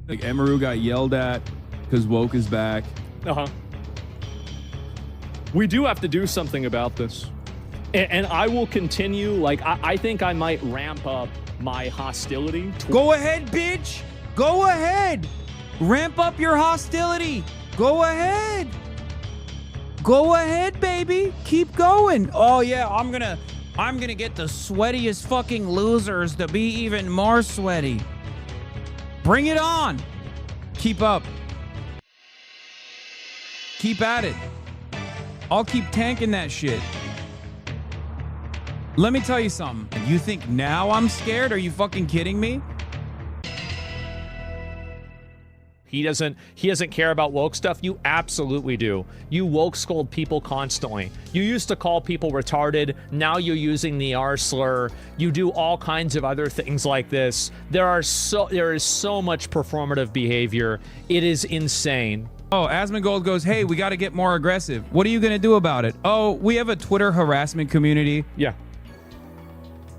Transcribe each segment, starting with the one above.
Like Emaru got yelled at because woke is back. We do have to do something about this. And I will continue, like, I think I might ramp up my hostility. Go ahead, bitch. Go ahead. Ramp up your hostility. Go ahead. Go ahead, baby. Keep going. Oh, yeah, I'm gonna get the sweatiest fucking losers to be even more sweaty. Bring it on. Keep up. Keep at it. I'll keep tanking that shit. Let me tell you something. You think now I'm scared? Are you fucking kidding me? He doesn't care about woke stuff. You absolutely do. You woke scold people constantly. You used to call people retarded. Now you're using the R slur. You do all kinds of other things like this. There is so much performative behavior. It is insane. Oh, Asmongold goes, hey, we got to get more aggressive. What are you going to do about it? Oh, we have a Twitter harassment community. Yeah.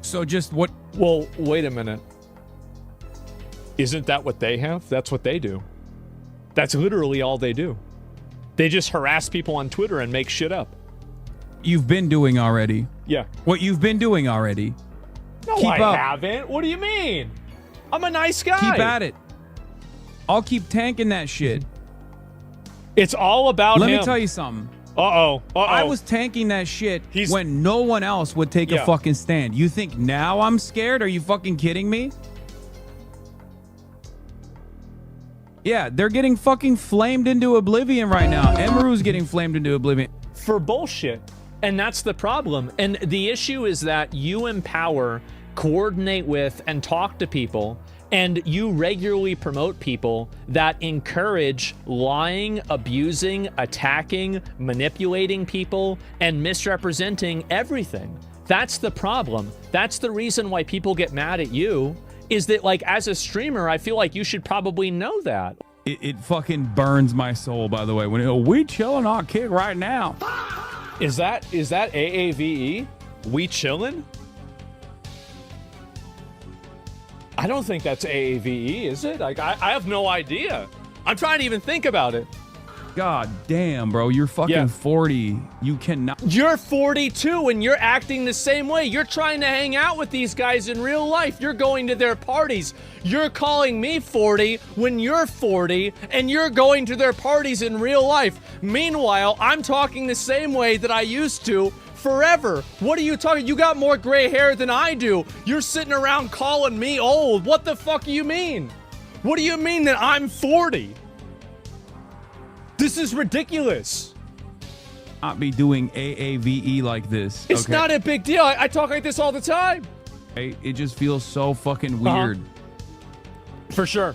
So just what? Well, wait a minute. Isn't that what they have? That's what they do. That's literally all they do. They just harass people on Twitter and make shit up. You've been doing already. Yeah. What you've been doing already. No, Keep I up. haven't. What do you mean? I'm a nice guy. Keep at it. I'll keep tanking that shit. It's all about him. Let me tell you something. I was tanking that shit when no one else would take a fucking stand. You think now I'm scared? Are you fucking kidding me? Yeah, they're getting fucking flamed into oblivion right now. Emaru's getting flamed into oblivion. For bullshit. And that's the problem. And the issue is that you empower, coordinate with, and talk to people, and you regularly promote people that encourage lying, abusing, attacking, manipulating people, and misrepresenting everything. That's the problem. That's the reason why people get mad at you, is that, like, as a streamer, I feel like you should probably know that. It fucking burns my soul, by the way. When we chilling on kick right now. Is that AAVE? We chillin'? I don't think that's AAVE, is it? Like, I have no idea. I'm trying to even think about it. God damn, bro. You're fucking 40. You cannot. You're 42 and you're acting the same way. You're trying to hang out with these guys in real life. You're going to their parties. You're calling me 40 when you're 40 and you're going to their parties in real life. Meanwhile, I'm talking the same way that I used to forever. What are you talking? You got more gray hair than I do. You're sitting around calling me old. What the fuck do you mean? What do you mean that I'm 40? This is ridiculous. Not be doing AAVE like this. It's not a big deal. I talk like this all the time. It just feels so fucking weird. For sure.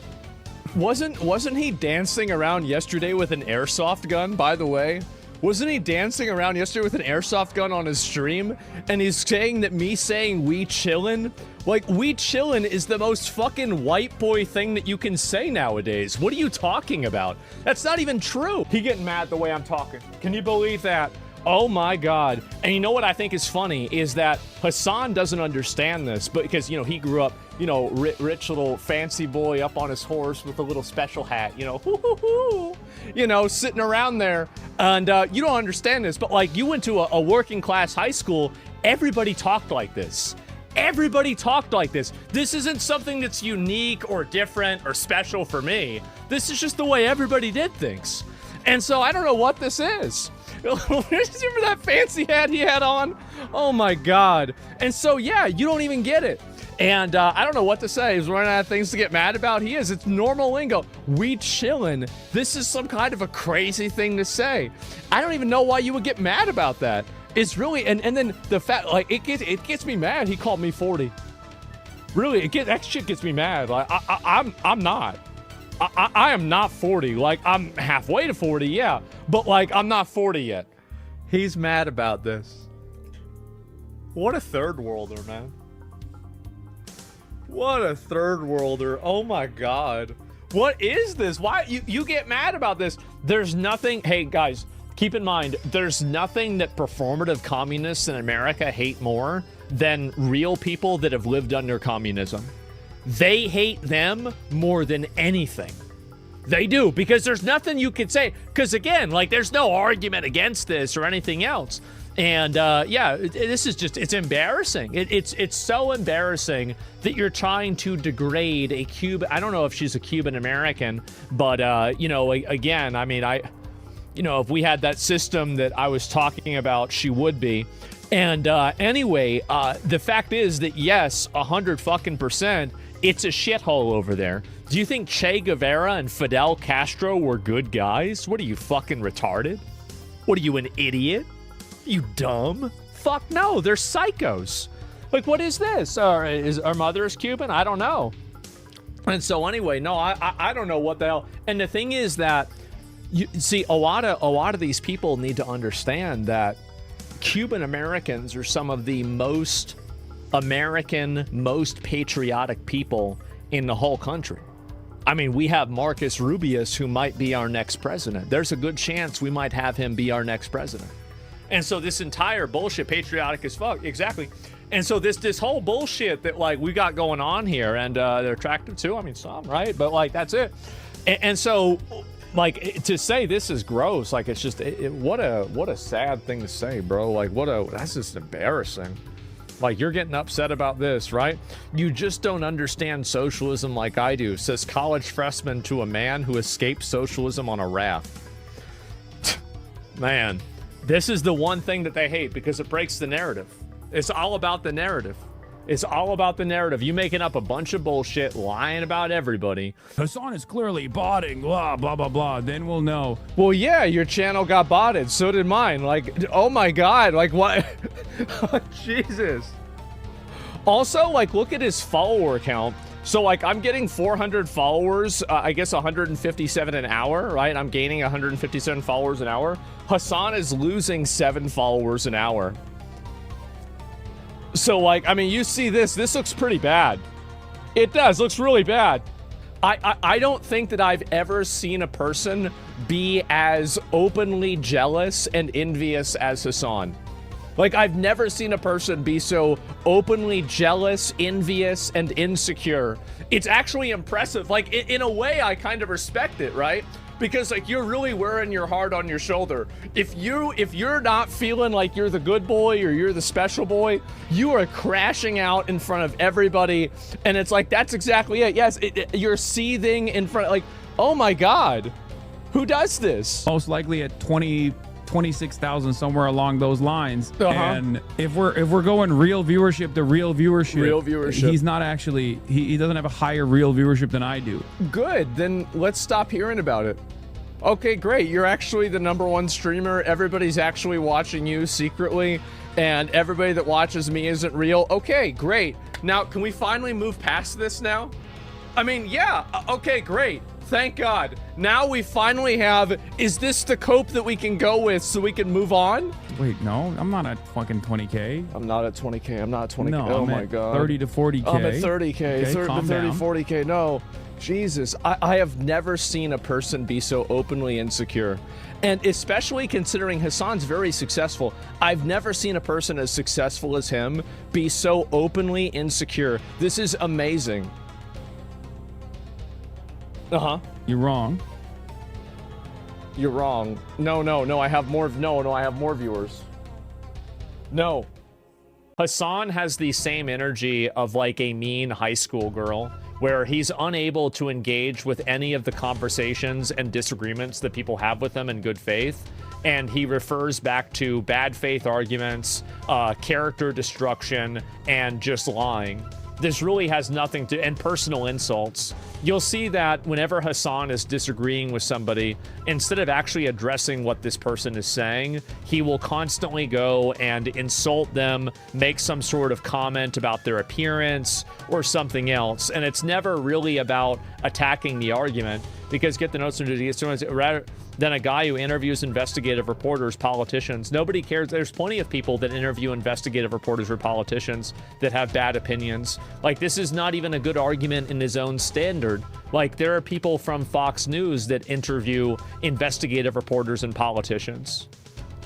Wasn't he dancing around yesterday with an airsoft gun, by the way? Wasn't he dancing around yesterday with an airsoft gun on his stream? And he's saying that me saying we chillin'? Like, we chillin' is the most fucking white boy thing that you can say nowadays. What are you talking about? That's not even true. He getting mad the way I'm talking. Can you believe that? Oh my God. And you know what I think is funny is that Hasan doesn't understand this, but because, you know, he grew up, you know, rich little fancy boy up on his horse with a little special hat, you know, you know, sitting around there. And you don't understand this, but like you went to a working class high school, everybody talked like this. Everybody talked like this. This isn't something that's unique or different or special for me. This is just the way everybody did things. And so I don't know what this is. Remember that fancy hat he had on? Oh my God. And so, yeah, you don't even get it. And I don't know what to say. He's running out of things to get mad about. He is. It's normal lingo. We chillin'. This is some kind of a crazy thing to say. I don't even know why you would get mad about that. It's really, and then the fact, like, it gets me mad. He called me 40. Really, that shit gets me mad. Like, I'm not. I am not 40. Like, I'm halfway to 40, yeah. But, like, I'm not 40 yet. He's mad about this. What a third worlder, man. What a third worlder. Oh, my God. What is this? Why? You get mad about this. There's nothing. Hey, guys, keep in mind, there's nothing that performative communists in America hate more than real people that have lived under communism. They hate them more than anything. They do, because there's nothing you could say. Because again, like, there's no argument against this or anything else. And yeah, this is just, it's embarrassing. It's so embarrassing that you're trying to degrade a Cuban, I don't know if she's a Cuban American, but you know, again, I mean, you know, if we had that system that I was talking about, she would be. And anyway, the fact is that yes, 100% it's a shithole over there. Do you think Che Guevara and Fidel Castro were good guys? What are you, fucking retarded? What are you, an idiot? You dumb? Fuck no, they're psychos. Like, what is this? Is our mother is Cuban? I don't know. And so anyway, no, I don't know what the hell. And the thing is that, you see, a lot of these people need to understand that Cuban Americans are some of the most American, most patriotic people in the whole country. I mean, we have Marcus Rubius, who might be our next president. There's a good chance we might have him be our next president. And so this entire bullshit, patriotic as fuck, exactly. And so this whole bullshit that, like, we got going on here, and they're attractive too, I mean, some, right? But, like, that's it. And so, like, to say this is gross, like, it's just, what a sad thing to say, bro. Like, that's just embarrassing. Like, you're getting upset about this, right? You just don't understand socialism like I do, says college freshman to a man who escaped socialism on a raft. Man, this is the one thing that they hate, because it breaks the narrative. It's all about the narrative. It's all about the narrative. You making up a bunch of bullshit, lying about everybody. Hasan is clearly botting, blah, blah, blah, blah. Then we'll know. Well, yeah, your channel got botted. So did mine. Like, oh my God. Like, what? Jesus. Also, like, look at his follower count. So, like, I'm getting 400 followers, I guess 157 an hour, right? I'm gaining 157 followers an hour. Hasan is losing 7 followers an hour. So, like, I mean, you see this looks pretty bad. It does, looks really bad. I don't think that I've ever seen a person be as openly jealous and envious as Hasan. Like, I've never seen a person be so openly jealous, envious, and insecure. It's actually impressive. Like, in a way, I kind of respect it, right? Because, like, you're really wearing your heart on your shoulder. If you're not feeling like you're the good boy or you're the special boy, you are crashing out in front of everybody. And it's like, that's exactly it. Yes, you're seething in front, like, oh my God, who does this? Most likely at 26,000, somewhere along those lines. And if we're going real viewership to real viewership, he's not actually, he doesn't have a higher real viewership than I do. Good, then let's stop hearing about it. Okay, great, you're actually the #1 streamer. Everybody's actually watching you secretly, and everybody that watches me isn't real. Okay, great. Now, can we finally move past this now? I mean, yeah, okay, great. Thank God. Now we finally have, is this the cope that we can go with so we can move on? Wait, no, I'm not at fucking 20K. I'm not at 20K. I'm not at 20K. No, oh I'm my at God. 30 to 40K. I'm at 30K. Okay, 30 calm to 30, down. 40K. No. Jesus. I have never seen a person be so openly insecure. And especially considering Hasan's very successful, I've never seen a person as successful as him be so openly insecure. This is amazing. Uh-huh. You're wrong. You're wrong. No, I have more. No, I have more viewers. No. Hasan has the same energy of, like, a mean high school girl, where he's unable to engage with any of the conversations and disagreements that people have with him in good faith. And he refers back to bad faith arguments, character destruction, and just lying. This really has nothing to, and personal insults. You'll see that whenever Hasan is disagreeing with somebody, instead of actually addressing what this person is saying, he will constantly go and insult them, make some sort of comment about their appearance or something else. And it's never really about attacking the argument, because get the notes rather than a guy who interviews investigative reporters, politicians. Nobody cares. There's plenty of people that interview investigative reporters or politicians that have bad opinions. Like, this is not even a good argument in his own standard. Like, there are people from Fox News that interview investigative reporters and politicians.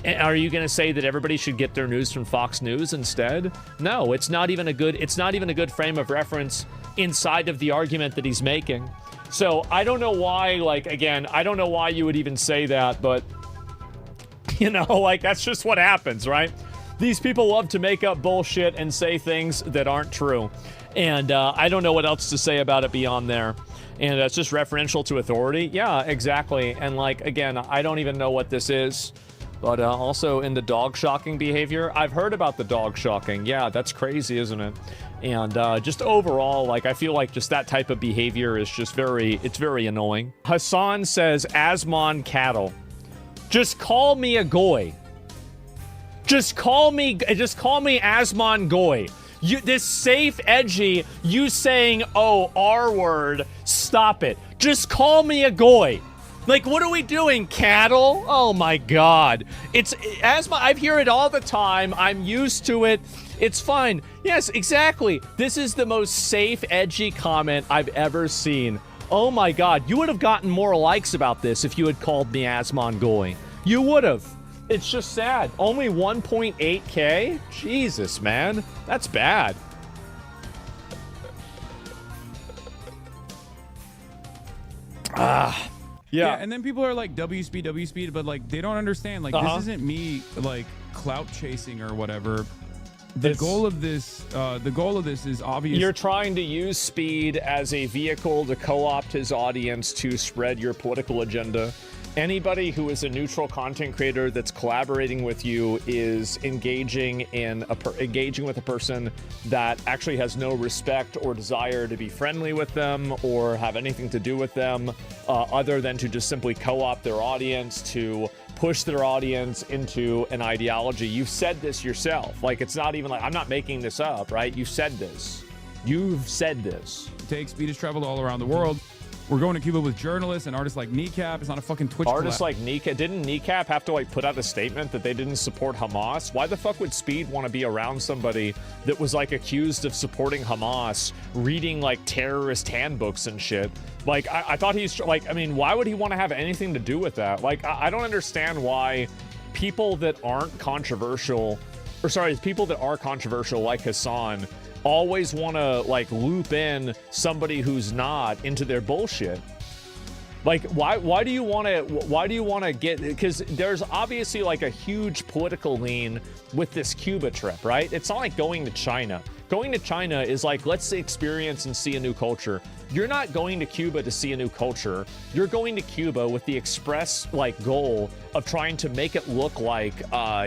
And are you going to say that everybody should get their news from Fox News instead? No, it's not even a good frame of reference inside of the argument that he's making. So I don't know why, like, again, I don't know why you would even say that, but, you know, like, that's just what happens, right? These people love to make up bullshit and say things that aren't true. And I don't know what else to say about it beyond there. And that's just referential to authority. Yeah, exactly. And, like, again, I don't even know what this is. But also in the dog shocking behavior, I've heard about the dog shocking. Yeah, that's crazy, isn't it? And just overall, like, I feel like just that type of behavior is just it's very annoying. Hasan says, Asmon cattle. Just call me a goy. Just call me Asmongoy. This safe, edgy, you saying, oh, R word, stop it. Just call me a goy. Like, what are we doing, cattle? Oh my god. I hear it all the time. I'm used to it. It's fine. Yes, exactly. This is the most safe, edgy comment I've ever seen. Oh my god. You would have gotten more likes about this if you had called me Asmongoy. You would have. It's just sad. Only 1.8K? Jesus, man. That's bad. Yeah, and then people are like, W speed, but like they don't understand. Like this isn't me like clout chasing or whatever. The goal of this is obvious. You're trying to use speed as a vehicle to co-opt his audience to spread your political agenda. Anybody who is a neutral content creator that's collaborating with you is engaging with a person that actually has no respect or desire to be friendly with them or have anything to do with them, other than to just simply co-opt their audience, to push their audience into an ideology. You've said this yourself. Like, it's not even like, I'm not making this up, right? You said this. You've said this. Speed has traveled all around the world. We're going to Cuba with journalists and artists like Kneecap. It's not a fucking Twitch Artists collab. like Kneecap. Didn't Kneecap have to, like, put out a statement that they didn't support Hamas? Why the fuck would Speed want to be around somebody that was, like, accused of supporting Hamas, reading, like, terrorist handbooks and shit? Like, I thought he's, like, I mean, why would he want to have anything to do with that? Like, I don't understand why people that aren't controversial, or sorry, people that are controversial like Hasan, always want to, like, loop in somebody who's not into their bullshit. Like, why do you want to get, because there's obviously, like, a huge political lean with this Cuba trip, right? It's not like going to China. Going to China is like, let's experience and see a new culture. You're not going to Cuba to see a new culture. You're going to Cuba with the express, like, goal of trying to make it look like,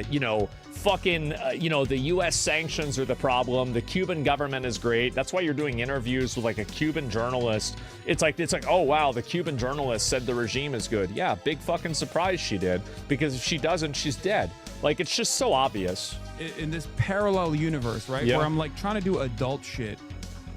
you know, fucking, you know, the U.S. sanctions are the problem. The Cuban government is great. That's why you're doing interviews with, like, a Cuban journalist. It's like, oh, wow, the Cuban journalist said the regime is good. Yeah, big fucking surprise she did. Because if she doesn't, she's dead. Like, it's just so obvious. In this parallel universe, right? Yeah. Where I'm, like, trying to do adult shit.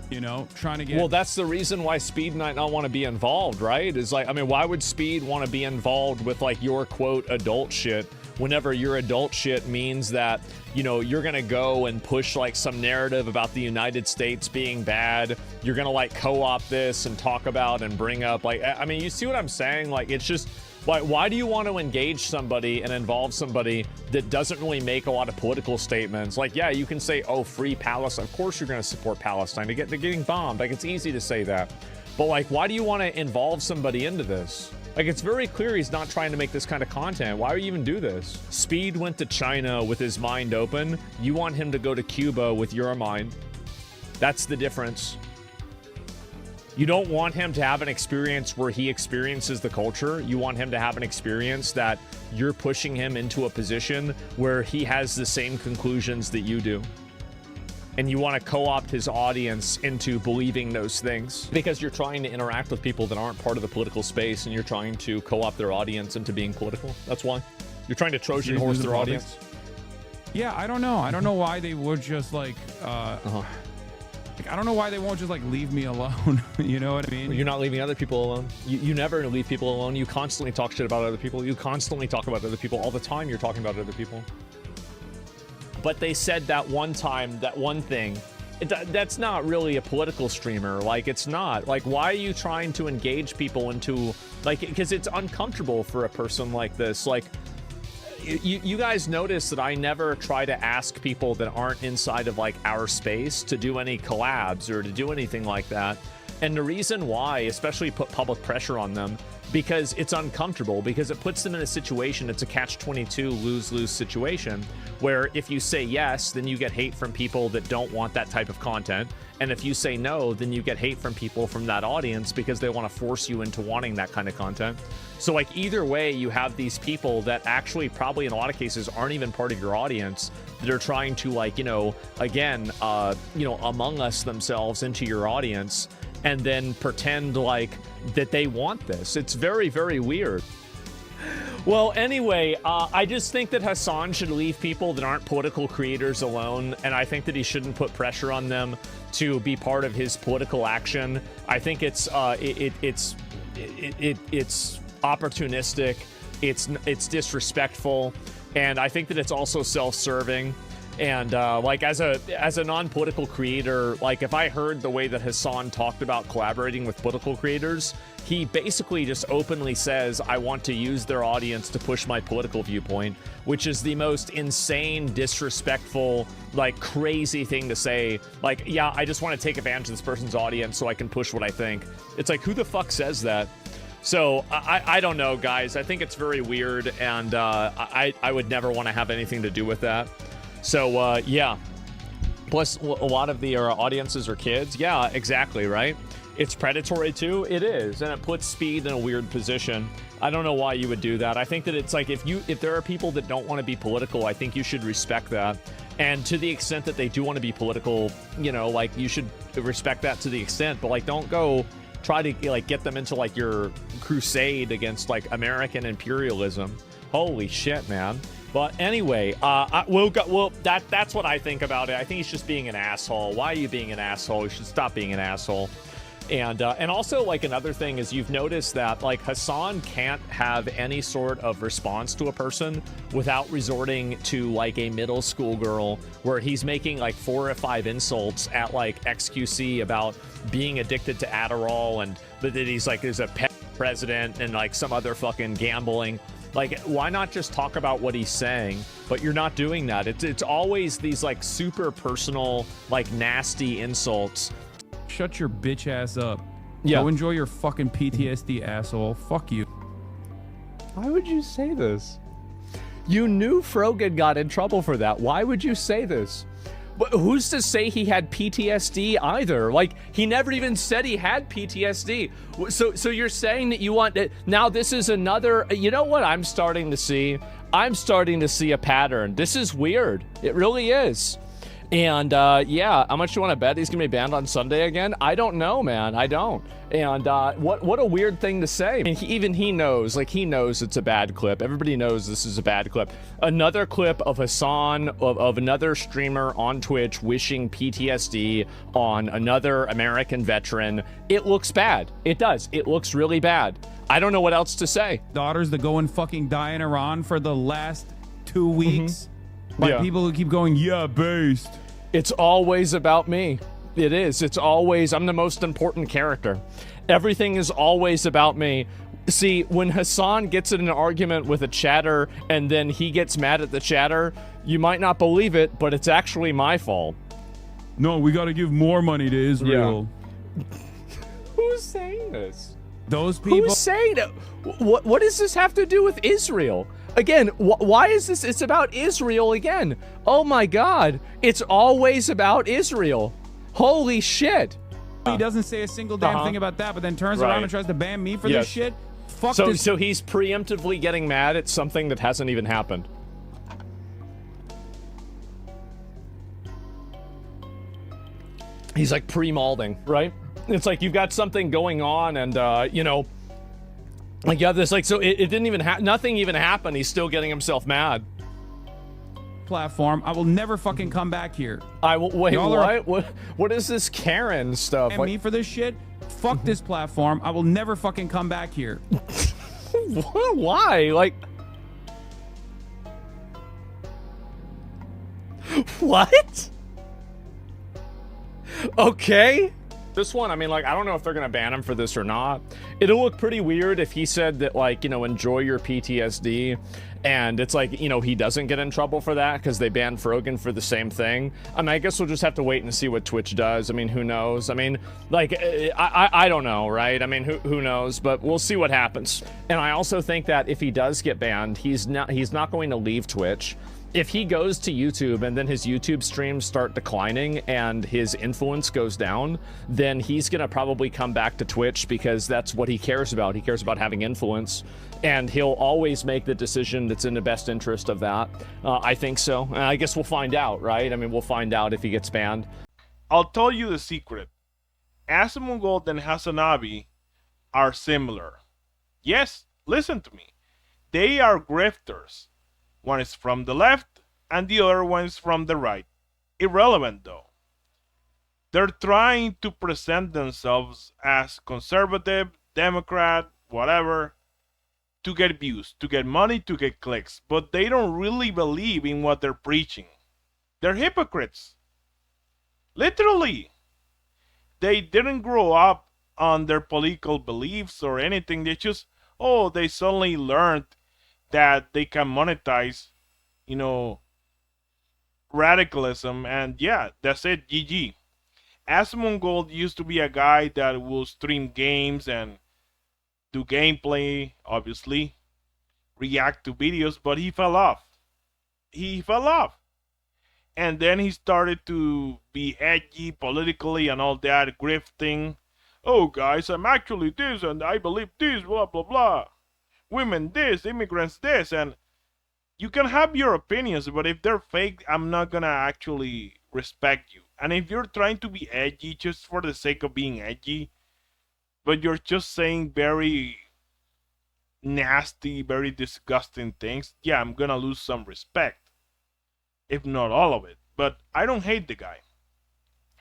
You know, trying to get... Well, that's the reason why Speed might not want to be involved, right? Is like, I mean, why would Speed want to be involved with, like, your, quote, adult shit whenever your adult shit means that, you know, you're gonna go and push, like, some narrative about the United States being bad. You're gonna, like, co-opt this and talk about and bring up, like, I mean, you see what I'm saying? Like, it's just... Like, why do you want to engage somebody and involve somebody that doesn't really make a lot of political statements? Like, yeah, you can say, oh, free Palestine. Of course you're going to support Palestine. They're getting bombed. Like, it's easy to say that. But, like, why do you want to involve somebody into this? Like, it's very clear he's not trying to make this kind of content. Why would you even do this? Speed went to China with his mind open. You want him to go to Cuba with your mind. That's the difference. You don't want him to have an experience where he experiences the culture. You want him to have an experience that you're pushing him into a position where he has the same conclusions that you do. And you want to co-opt his audience into believing those things because you're trying to interact with people that aren't part of the political space, and you're trying to co-opt their audience into being political. That's why. You're trying to Trojan horse their audience. Yeah, I don't know. I don't know why they would just, like, I don't know why they won't just, like, leave me alone. You know what I mean? You're not leaving other people alone. You never leave people alone. You constantly talk shit about other people. You constantly talk about other people. All the time you're talking about other people. But they said that one time, that one thing. That's not really a political streamer. Like, it's not. Like, why are you trying to engage people into, like, because it's uncomfortable for a person like this. Like, you guys notice that I never try to ask people that aren't inside of, like, our space to do any collabs or to do anything like that. And the reason why, especially put public pressure on them, because it's uncomfortable, because it puts them in a situation, it's a catch-22 lose-lose situation, where if you say yes, then you get hate from people that don't want that type of content. And if you say no, then you get hate from people from that audience because they want to force you into wanting that kind of content. So like either way, you have these people that actually probably in a lot of cases aren't even part of your audience that are trying to like, you know, again, Among Us themselves into your audience and then pretend like that they want this. It's very, very weird. Well, anyway, I just think that Hasan should leave people that aren't political creators alone, and I think that he shouldn't put pressure on them to be part of his political action. I think it's opportunistic, it's disrespectful, and I think that it's also self-serving. And like as a non-political creator, like if I heard the way that Hasan talked about collaborating with political creators, he basically just openly says, I want to use their audience to push my political viewpoint, which is the most insane, disrespectful, like crazy thing to say. Like, yeah, I just want to take advantage of this person's audience so I can push what I think. It's like, who the fuck says that? So I don't know, guys. I think it's very weird, and I would never want to have anything to do with that. So, yeah. Plus, a lot of the audiences are kids. Yeah, exactly, right? It's predatory, too. It is, and it puts speed in a weird position. I don't know why you would do that. I think that it's like if there are people that don't want to be political, I think you should respect that. And to the extent that they do want to be political, you know, like, you should respect that to the extent. But, like, don't go try to, like, get them into, like, your crusade against, like, American imperialism. Holy shit, man. But anyway, that's what I think about it. I think he's just being an asshole. Why are you being an asshole? You should stop being an asshole. And also, like, another thing is you've noticed that, like, Hasan can't have any sort of response to a person without resorting to, like, a middle school girl where he's making, like, 4 or 5 insults at, like, XQC about being addicted to Adderall and that he's, like, there's a pet president and, like, some other fucking gambling. Like, why not just talk about what he's saying? But you're not doing that. It's always these, like, super personal, like, nasty insults. Shut your bitch ass up. Yeah. Go enjoy your fucking PTSD, asshole. Fuck you. Why would you say this? You knew Frogan got in trouble for that. Why would you say this? But who's to say he had PTSD either? Like, he never even said he had PTSD. So you're saying that you want it. Now this is another, you know what I'm starting to see? I'm starting to see a pattern. This is weird. It really is. And yeah, how much do you want to bet he's gonna be banned on Sunday again? I don't know, man. I don't. And what a weird thing to say. And even he knows, like, he knows it's a bad clip. Everybody knows this is a bad clip. Another clip of Hasan, of another streamer on Twitch wishing PTSD on another American veteran. It looks bad. It does. It looks really bad. I don't know what else to say. Daughters that go and fucking die in Iran for the last 2 weeks. By people who keep going, yeah, based. It's always about me. It is. It's always, I'm the most important character. Everything is always about me. See, when Hasan gets in an argument with a chatter and then he gets mad at the chatter, you might not believe it, but it's actually my fault. No, we got to give more money to Israel. Yeah. Who's saying this? Those people. Who's saying it? What does this have to do with Israel? Again, why is this? It's about Israel again. Oh my God. It's always about Israel. Holy shit. He doesn't say a single damn thing about that, but then turns around and tries to ban me for this shit. Fuck this. So he's preemptively getting mad at something that hasn't even happened. He's like pre-malding, right? It's like you've got something going on and, you know, like you have this, like, so it didn't even nothing even happened. He's still getting himself mad. Platform. I will never fucking come back here. I will wait. What is this Karen stuff? And me for this shit? Fuck this platform. I will never fucking come back here. Why? Like, what? Okay. This one, I mean, like, I don't know if they're gonna ban him for this or not. It'll look pretty weird if he said that, like, you know, enjoy your PTSD, and it's like, you know, he doesn't get in trouble for that because they banned Frogan for the same thing. I mean, I guess we'll just have to wait and see what Twitch does. I mean, who knows? I mean, like, I don't know, right? I mean, who knows? But we'll see what happens. And I also think that if he does get banned, he's not going to leave Twitch. If he goes to YouTube and then his YouTube streams start declining and his influence goes down, then he's gonna probably come back to Twitch because that's what he cares about. He cares about having influence, and he'll always make the decision that's in the best interest of that. I think so. And I guess we'll find out, right? I mean, we'll find out if he gets banned. I'll tell you the secret. Asmongold and Hasanabi are similar. Yes, listen to me. They are grifters. One is from the left, and the other one is from the right. Irrelevant, though. They're trying to present themselves as conservative, Democrat, whatever, to get views, to get money, to get clicks. But they don't really believe in what they're preaching. They're hypocrites. Literally. They didn't grow up on their political beliefs or anything. They just, they suddenly learned that they can monetize, you know, radicalism, and yeah, that's it, GG. Asmongold used to be a guy that will stream games and do gameplay, obviously, react to videos, but he fell off. He fell off. And then he started to be edgy politically and all that, grifting. Oh, guys, I'm actually this, and I believe this, blah, blah, blah. Women this, immigrants this, and you can have your opinions, but if they're fake, I'm not gonna actually respect you. And if you're trying to be edgy just for the sake of being edgy, but you're just saying very nasty, very disgusting things, yeah, I'm gonna lose some respect, if not all of it. But I don't hate the guy.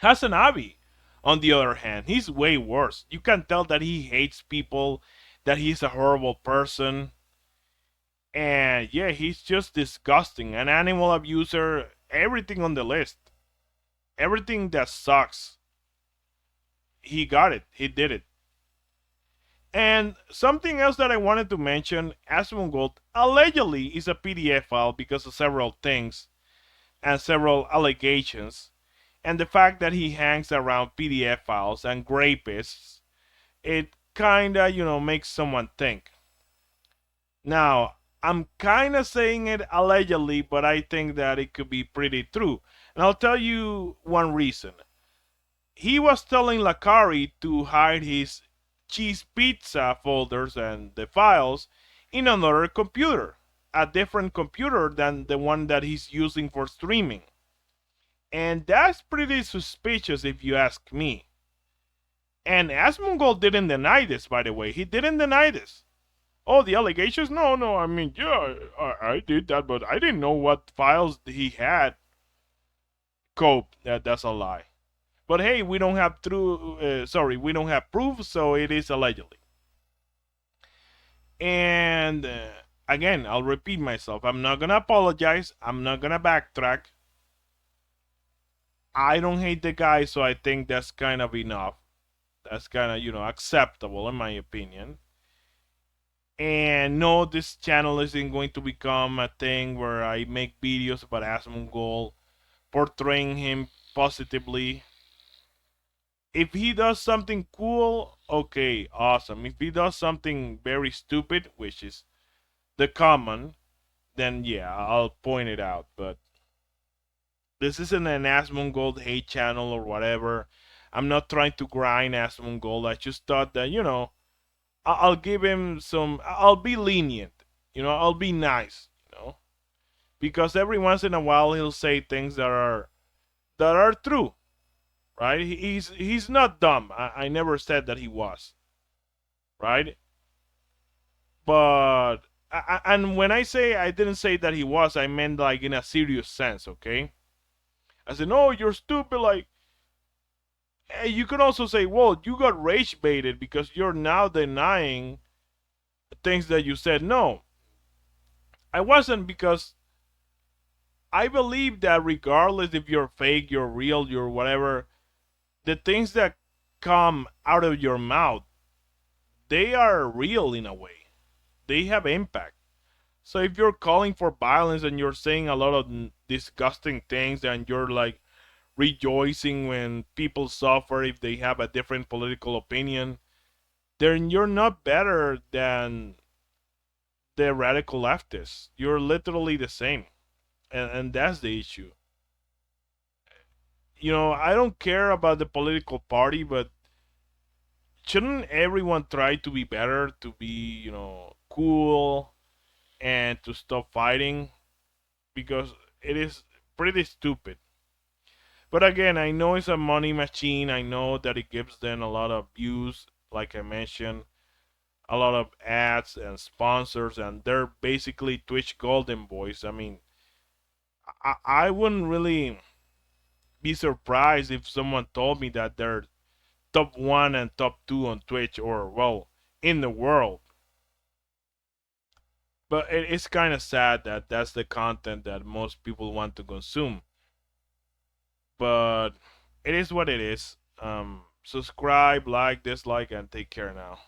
Hasanabi, on the other hand, he's way worse. You can tell that he hates people, that he's a horrible person, and yeah, he's just disgusting. An animal abuser, everything on the list, everything that sucks, he got it, he did it. And something else that I wanted to mention, Asmongold allegedly is a PDF file because of several things and several allegations, and the fact that he hangs around PDF files and rapists, it kinda, makes someone think. Now, I'm kinda saying it allegedly, but I think that it could be pretty true. And I'll tell you one reason. He was telling Lakari to hide his cheese pizza folders and the files in another computer, a different computer than the one that he's using for streaming. And that's pretty suspicious if you ask me. And Asmongold didn't deny this, by the way. He didn't deny this. Oh, the allegations? No, I mean, yeah, I did that, but I didn't know what files he had. Cope, that's a lie. But hey, we don't have we don't have proof, so it is allegedly. And again, I'll repeat myself. I'm not gonna apologize. I'm not gonna backtrack. I don't hate the guy, so I think that's kind of enough. That's kind of, acceptable in my opinion. And no, this channel isn't going to become a thing where I make videos about Asmongold, portraying him positively. If he does something cool, okay, awesome. If he does something very stupid, which is the common, then yeah, I'll point it out. But this isn't an Asmongold hate channel or whatever. I'm not trying to grind Asmongold. I just thought that, I'll give him some, I'll be lenient, I'll be nice, because every once in a while he'll say things that are true, right? He's not dumb. I never said that he was, right? But, and when I say I didn't say that he was, I meant like in a serious sense, okay? I said, no, you're stupid, like, you could also say, well, you got rage baited because you're now denying things that you said. No, I wasn't, because I believe that regardless if you're fake, you're real, you're whatever, the things that come out of your mouth, they are real in a way. They have impact. So if you're calling for violence and you're saying a lot of disgusting things and you're like rejoicing when people suffer if they have a different political opinion, then you're not better than the radical leftists. You're literally the same. And that's the issue. You know, I don't care about the political party, but shouldn't everyone try to be better, to be, cool, and to stop fighting? Because it is pretty stupid. But again, I know it's a money machine. I know that it gives them a lot of views, like I mentioned, a lot of ads and sponsors, and they're basically Twitch golden boys. I mean, I wouldn't really be surprised if someone told me that they're top one and top two on Twitch, or well, in the world. But it's kind of sad that that's the content that most people want to consume. But it is what it is. Subscribe, like, dislike, and take care now.